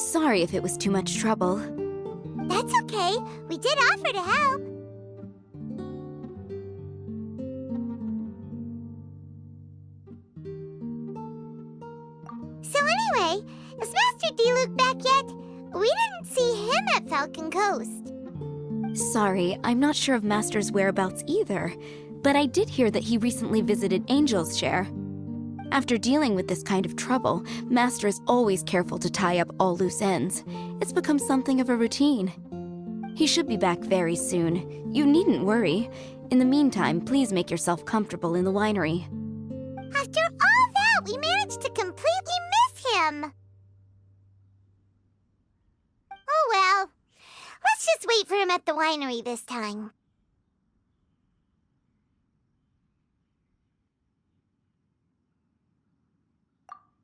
Sorry if it was too much trouble. That's okay. We did offer to help. So anyway, is Master Diluc back yet? We didn't see him at Falcon Coast. Sorry, I'm not sure of Master's whereabouts either, but I did hear that he recently visited Angel's Share. After dealing with this kind of trouble, Master is always careful to tie up all loose ends. It's become something of a routine. He should be back very soon. You needn't worry. In the meantime, please make yourself comfortable in the winery. After all that, we managed to completely miss him. Oh well. Let's just wait for him at the winery this time.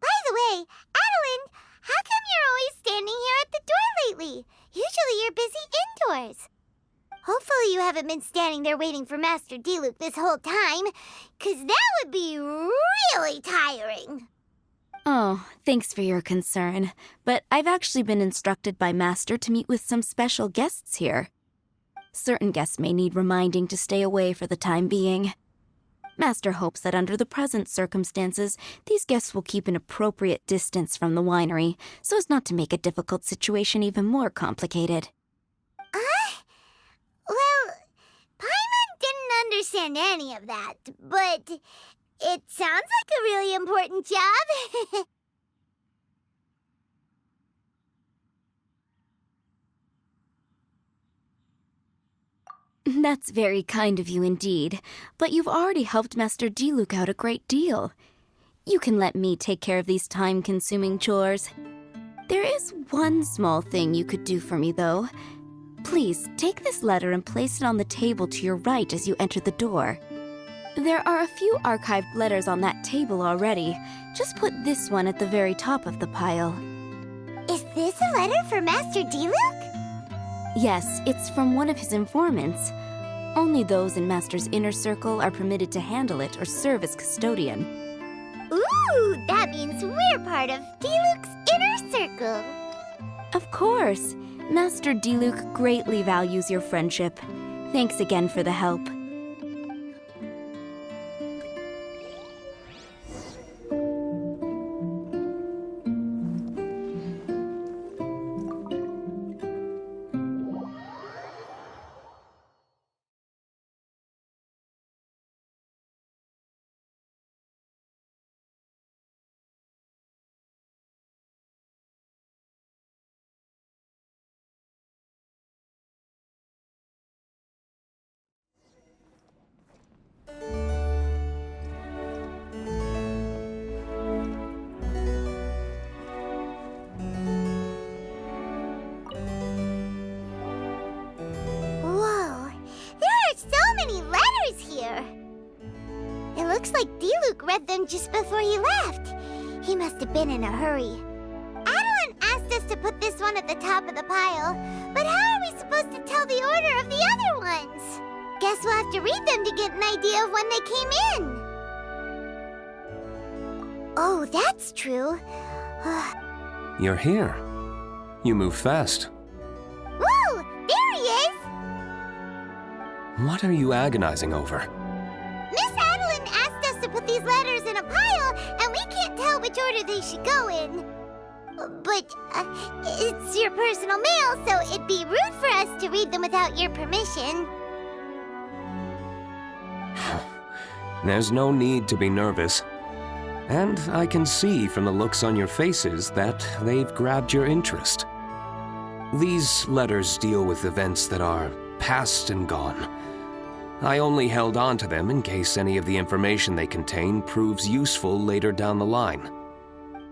By the way, Adeline, how come you're always standing here at the door lately? Usually you're busy indoors. Hopefully you haven't been standing there waiting for Master Diluc this whole time, 'cause that would be really tiring. Oh, thanks for your concern, but I've actually been instructed by Master to meet with some special guests here. Certain guests may need reminding to stay away for the time being. Master hopes that under the present circumstances, these guests will keep an appropriate distance from the winery, so as not to make a difficult situation even more complicated. Well, Paimon didn't understand any of that, but it sounds like a really important job. That's very kind of you indeed, but you've already helped Master Diluc out a great deal. You can let me take care of these time-consuming chores. There is one small thing you could do for me, though. Please, take this letter and place it on the table to your right as you enter the door. There are a few archived letters on that table already. Just put this one at the very top of the pile. Is this a letter for Master Diluc? Yes, it's from one of his informants. Only those in Master's inner circle are permitted to handle it or serve as custodian. Ooh, that means we're part of Diluc's inner circle. Of course. Master Diluc greatly values your friendship. Thanks again for the help. Whoa, there are so many letters here. It looks like Diluc read them just before he left. He must have been in a hurry. Adeline asked us to put this one at the top of the pile, but how are we supposed to tell the order of the other ones? Guess we'll have to read them to get an idea of when they came in. Oh, that's true. You're here. You move fast. Whoa, there he is! What are you agonizing over? Miss Adeline asked us to put these letters in a pile, and we can't tell which order they should go in. But it's your personal mail, so it'd be rude for us to read them without your permission. There's no need to be nervous. And I can see from the looks on your faces that they've grabbed your interest. These letters deal with events that are past and gone. I only held on to them in case any of the information they contain proves useful later down the line.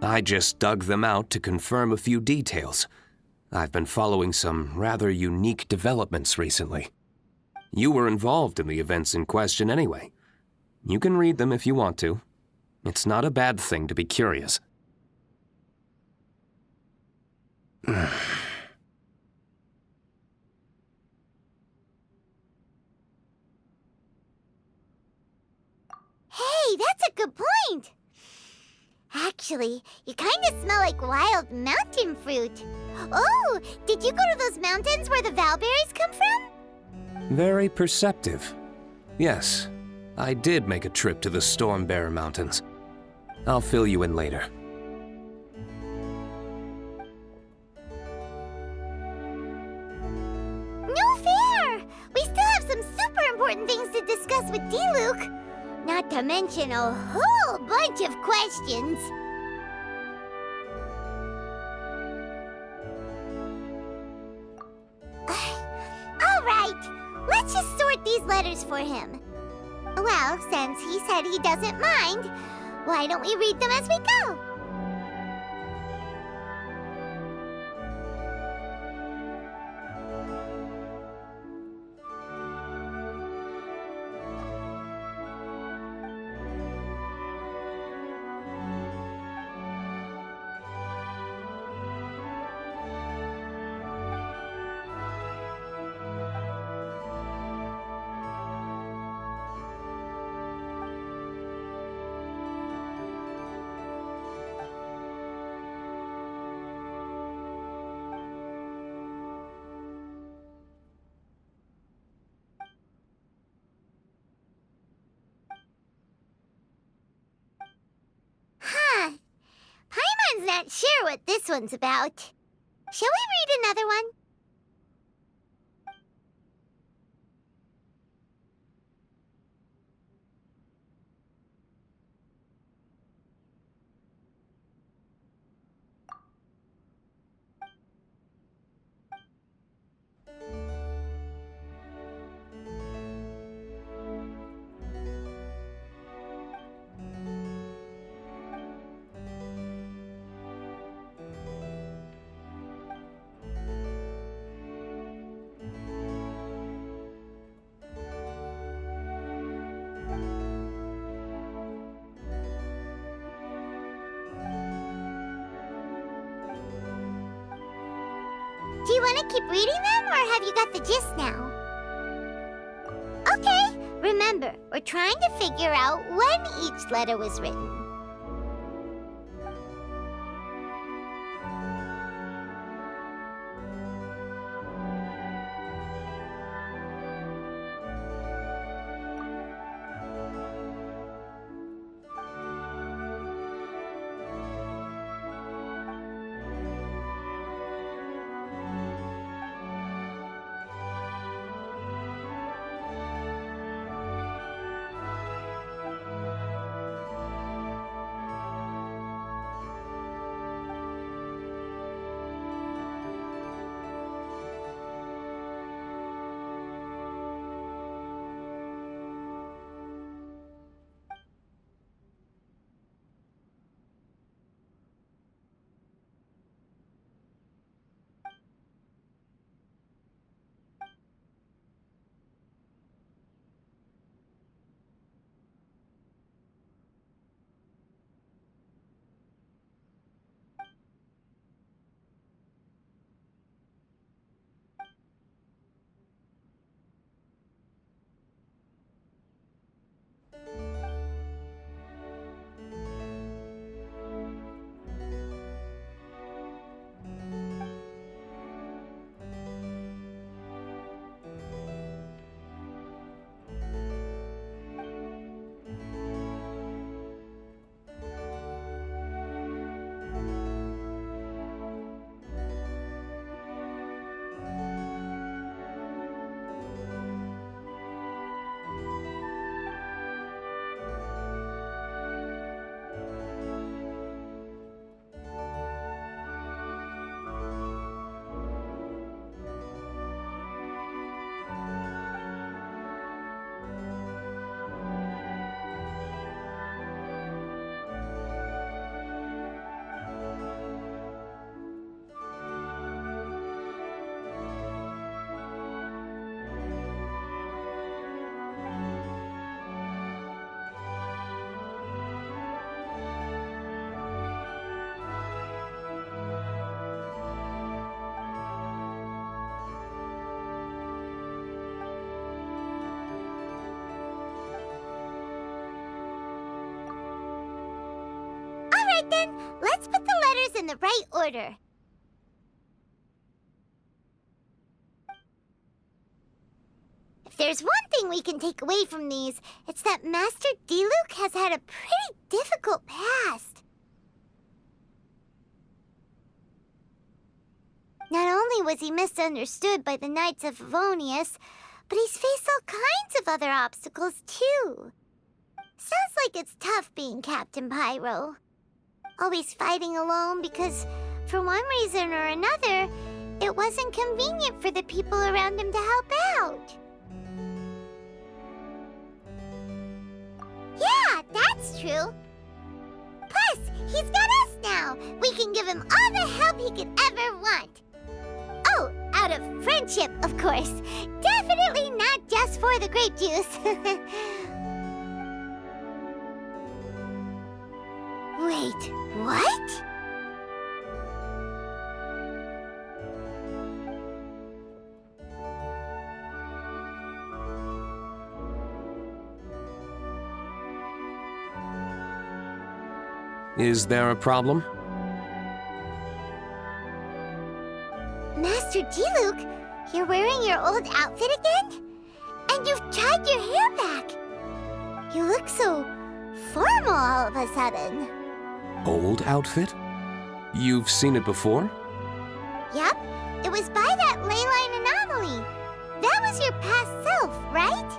I just dug them out to confirm a few details. I've been following some rather unique developments recently. You were involved in the events in question anyway. You can read them if you want to. It's not a bad thing to be curious. Hey, that's a good point. Actually, you kind of smell like wild mountain fruit. Oh, did you go to those mountains where the valberries come from? Very perceptive. Yes, I did make a trip to the Stormbearer Mountains. I'll fill you in later. No fair! We still have some super important things to discuss with Diluc. Not to mention a whole bunch of questions. Alright, let's just sort these letters for him. Well, since he said he doesn't mind, why don't we read them as we go? Huh. Paimon's not sure what this one's about. Shall we read another one? Do you want to keep reading them, or have you got the gist now? Okay, remember, we're trying to figure out when each letter was written. Alright then, let's put the letters in the right order. If there's one thing we can take away from these, it's that Master Diluc has had a pretty difficult past. Not only was he misunderstood by the Knights of Favonius, but he's faced all kinds of other obstacles, too. Sounds like it's tough being Captain Pyro. Always fighting alone because, for one reason or another, it wasn't convenient for the people around him to help out. Yeah, that's true. Plus, he's got us now. We can give him all the help he could ever want. Oh, out of friendship, of course. Definitely not just for the grape juice. Wait, what? Is there a problem? Master Diluc, you're wearing your old outfit again? And you've tied your hair back. You look so formal all of a sudden. Old outfit? You've seen it before? Yep, it was by that leyline anomaly. That was your past self, right?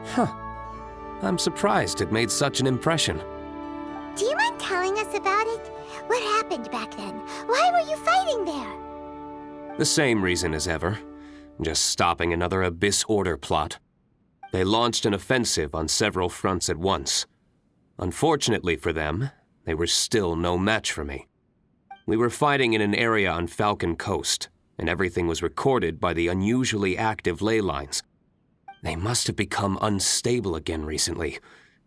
Huh. I'm surprised it made such an impression. Do you mind telling us about it? What happened back then? Why were you fighting there? The same reason as ever. Just stopping another Abyss Order plot. They launched an offensive on several fronts at once. Unfortunately for them, they were still no match for me. We were fighting in an area on Falcon Coast, and everything was recorded by the unusually active ley lines. They must have become unstable again recently,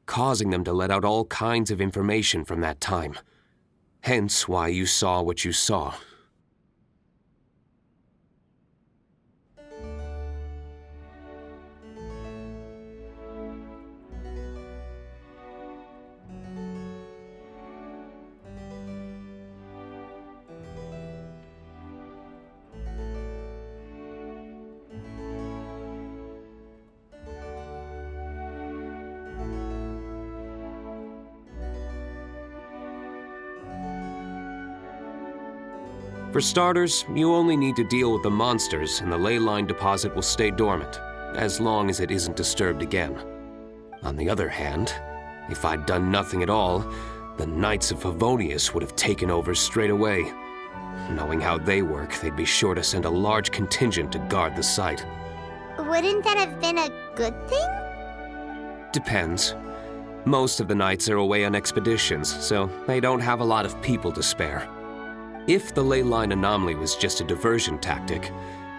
causing them to let out all kinds of information from that time. Hence why you saw what you saw. For starters, you only need to deal with the monsters and the ley line deposit will stay dormant, as long as it isn't disturbed again. On the other hand, if I'd done nothing at all, the Knights of Favonius would have taken over straight away. Knowing how they work, they'd be sure to send a large contingent to guard the site. Wouldn't that have been a good thing? Depends. Most of the Knights are away on expeditions, so they don't have a lot of people to spare. If the ley line anomaly was just a diversion tactic,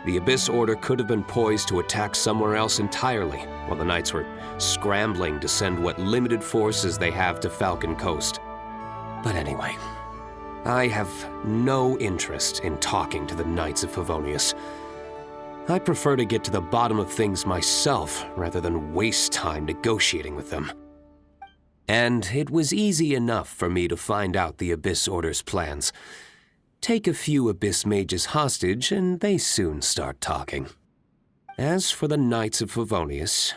the Abyss Order could have been poised to attack somewhere else entirely, while the Knights were scrambling to send what limited forces they have to Falcon Coast. But anyway, I have no interest in talking to the Knights of Favonius. I prefer to get to the bottom of things myself rather than waste time negotiating with them. And it was easy enough for me to find out the Abyss Order's plans. Take a few Abyss Mages hostage, and they soon start talking. As for the Knights of Favonius,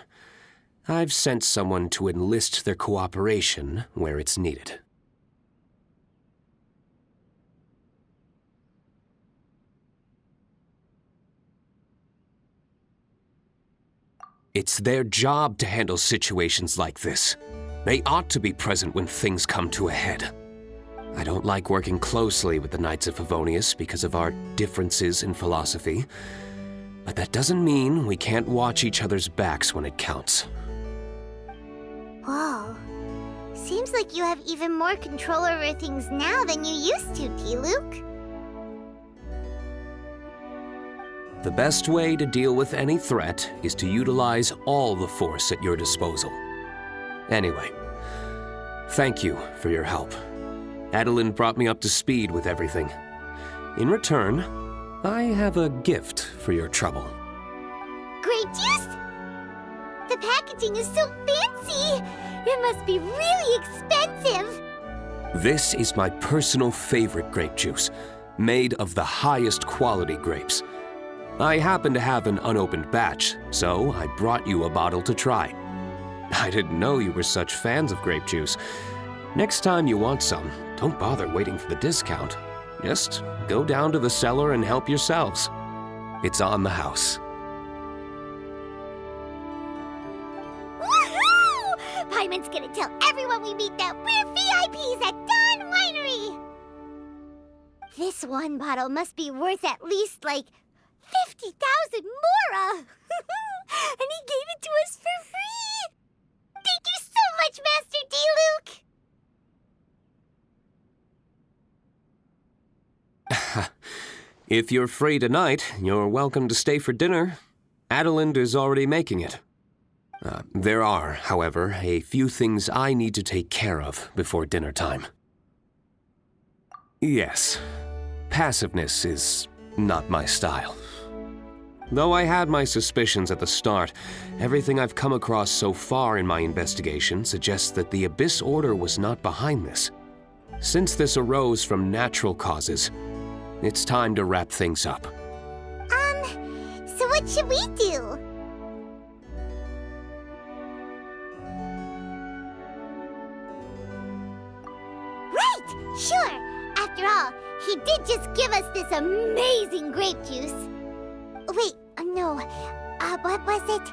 I've sent someone to enlist their cooperation where it's needed. It's their job to handle situations like this. They ought to be present when things come to a head. I don't like working closely with the Knights of Favonius because of our differences in philosophy, but that doesn't mean we can't watch each other's backs when it counts. Whoa. Seems like you have even more control over things now than you used to, Diluc. The best way to deal with any threat is to utilize all the force at your disposal. Anyway, thank you for your help. Adeline brought me up to speed with everything. In return, I have a gift for your trouble. Grape juice? The packaging is so fancy! It must be really expensive! This is my personal favorite grape juice, made of the highest quality grapes. I happen to have an unopened batch, so I brought you a bottle to try. I didn't know you were such fans of grape juice. Next time you want some, don't bother waiting for the discount. Just go down to the cellar and help yourselves. It's on the house. Woohoo! Paimon's gonna tell everyone we meet that we're VIPs at Dawn Winery! This one bottle must be worth at least, like, 50,000 mora! And he gave it to us for free! Thank you so much, Master Diluc! If you're free tonight, you're welcome to stay for dinner. Adeline is already making it. There are, however, a few things I need to take care of before dinner time. Yes, passiveness is not my style. Though I had my suspicions at the start, everything I've come across so far in my investigation suggests that the Abyss Order was not behind this. Since this arose from natural causes, it's time to wrap things up. So what should we do? Right! Sure! After all, he did just give us this amazing grape juice. Wait, no. What was it?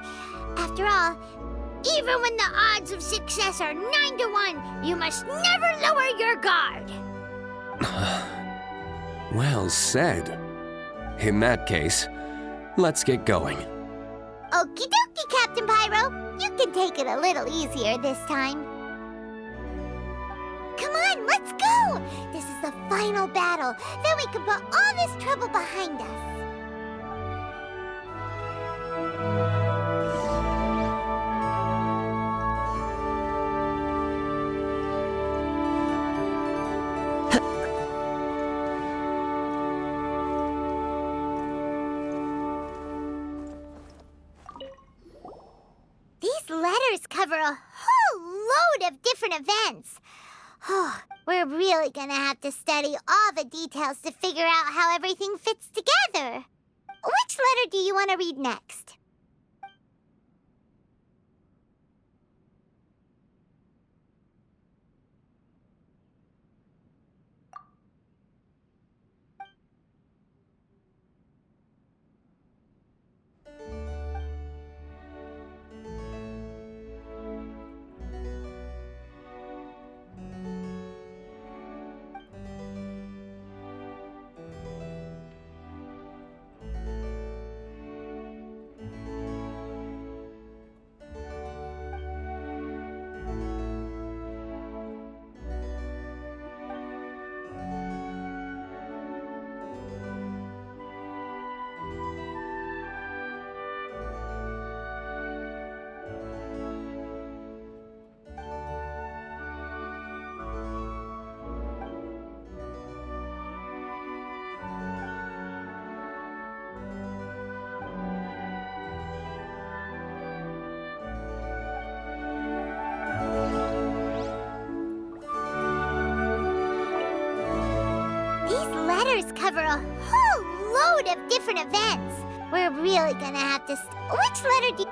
After all, even when the odds of success are 9 to 1, you must never lower your guard. Well said. In that case, let's get going. Okie dokie, Captain Pyro. You can take it a little easier this time. Come on, let's go! This is the final battle. Then we can put all this trouble behind us. These letters cover a whole load of different events. Oh, we're really gonna have to study all the details to figure out how everything fits together. Which letter do you want to read next? Letters cover a whole load of different events. We're really gonna have to... Which letter do you...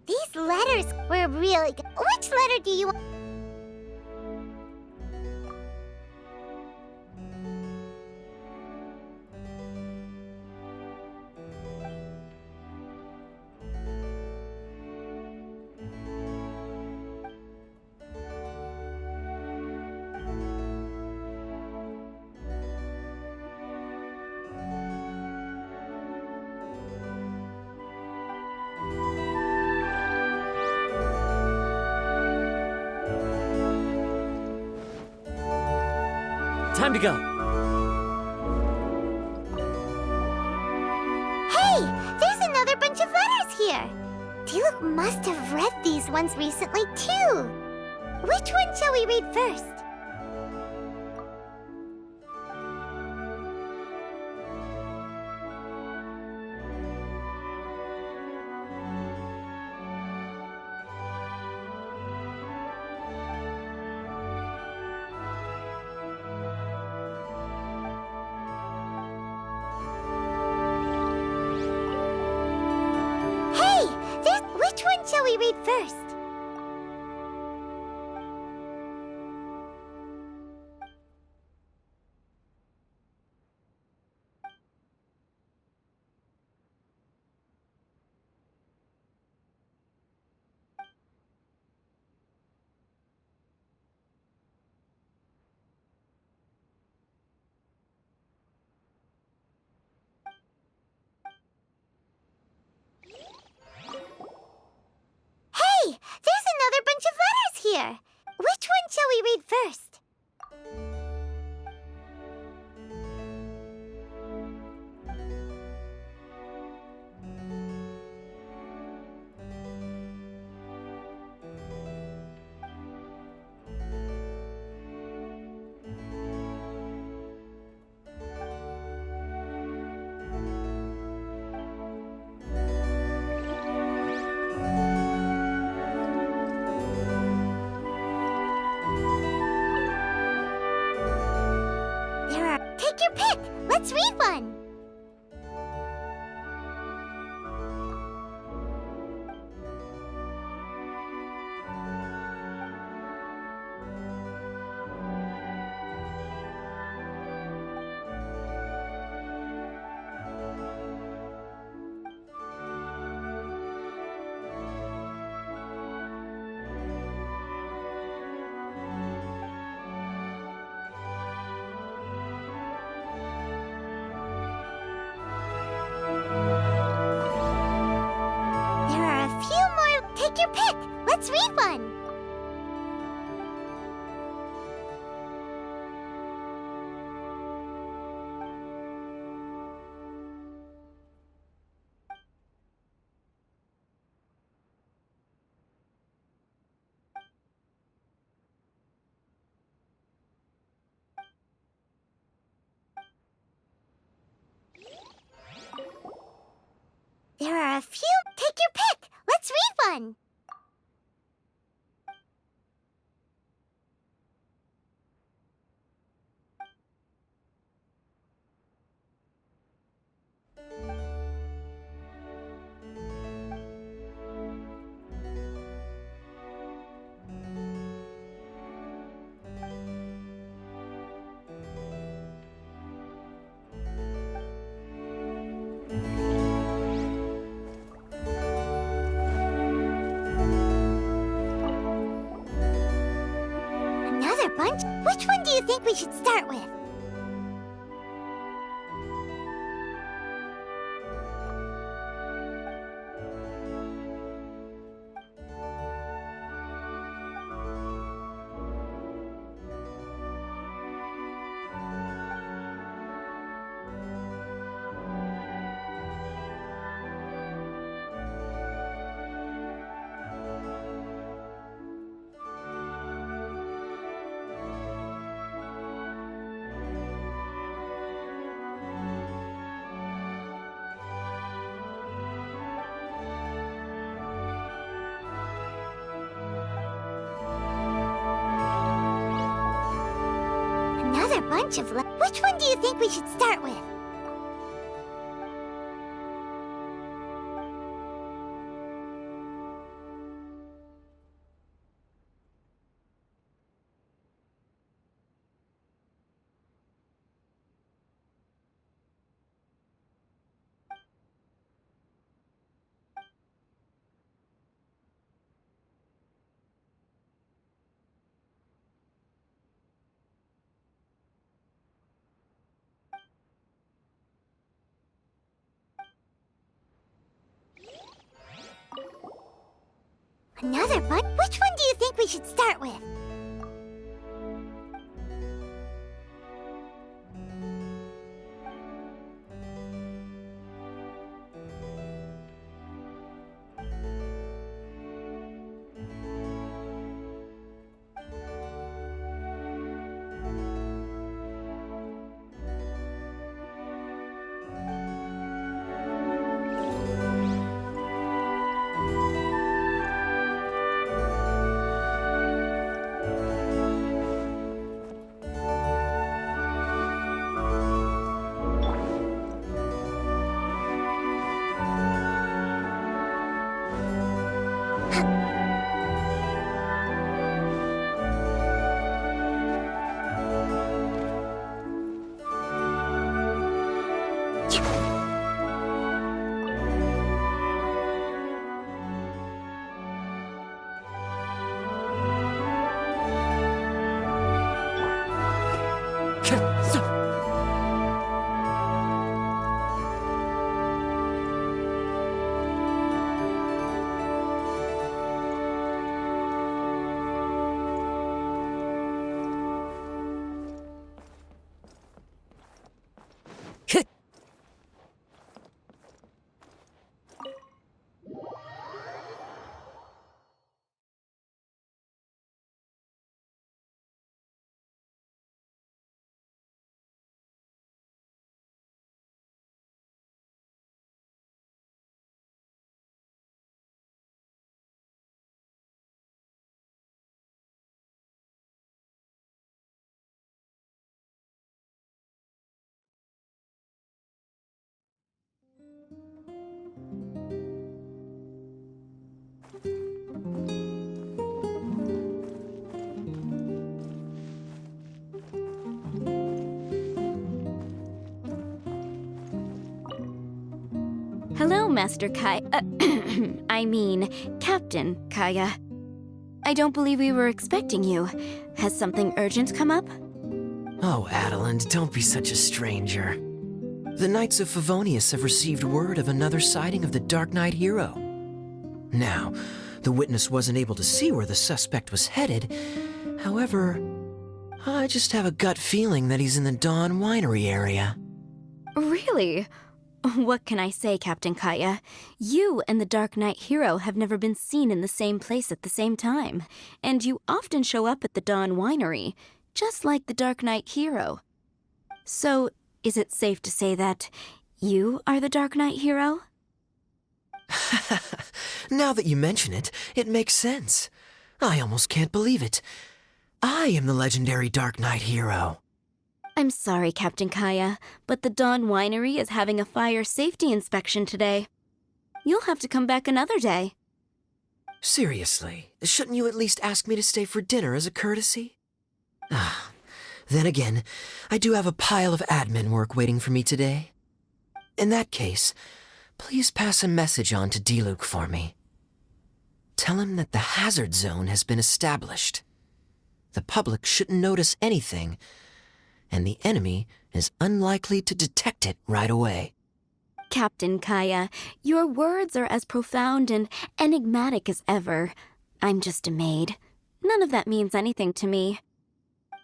These letters were really good. Which letter do you want? Time to go. Hey, there's another bunch of letters here. Diluc must have read these ones recently, too. Which one shall we read first? Which one shall we read first? Hey, there's another bunch of letters here. Which one shall we read first? Take your pick. Let's read one. Take your pick. Let's read one. There are a few. Take your pick. Let's read one. Another bunch? Which one do you think we should start with? Another bunch of Which one do you think we should start with? Another bunch? Which one do you think we should start with? Hello, Master I mean, Captain Kaya. I don't believe we were expecting you. Has something urgent come up? Oh, Adeland, don't be such a stranger. The Knights of Favonius have received word of another sighting of the Dark Knight hero. Now, the witness wasn't able to see where the suspect was headed. However, I just have a gut feeling that he's in the Dawn Winery area. Really? What can I say, Captain Kaya? You and the Dark Knight hero have never been seen in the same place at the same time, and you often show up at the Dawn Winery, just like the Dark Knight hero. So, is it safe to say that you are the Dark Knight hero? Now that you mention it, it makes sense. I almost can't believe it. I am the legendary Dark Knight hero. I'm sorry, Captain Kaya, but the Dawn Winery is having a fire safety inspection today. You'll have to come back another day. Seriously, shouldn't you at least ask me to stay for dinner as a courtesy? Then again, I do have a pile of admin work waiting for me today. In that case, please pass a message on to Diluc for me. Tell him that the hazard zone has been established. The public shouldn't notice anything, and the enemy is unlikely to detect it right away. Captain Kaya, your words are as profound and enigmatic as ever. I'm just a maid. None of that means anything to me.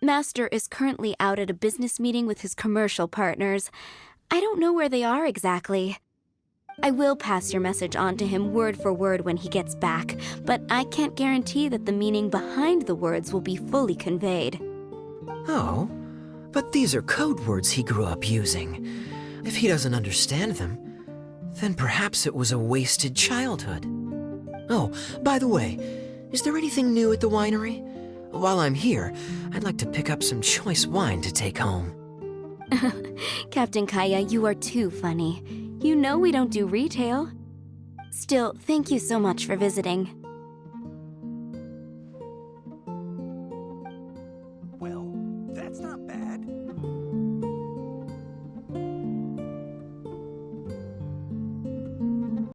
Master is currently out at a business meeting with his commercial partners. I don't know where they are exactly. I will pass your message on to him word for word when he gets back, but I can't guarantee that the meaning behind the words will be fully conveyed. Oh, but these are code words he grew up using. If he doesn't understand them, then perhaps it was a wasted childhood. Oh, by the way, is there anything new at the winery? While I'm here, I'd like to pick up some choice wine to take home. Captain Kaya, you are too funny. You know we don't do retail. Still, thank you so much for visiting.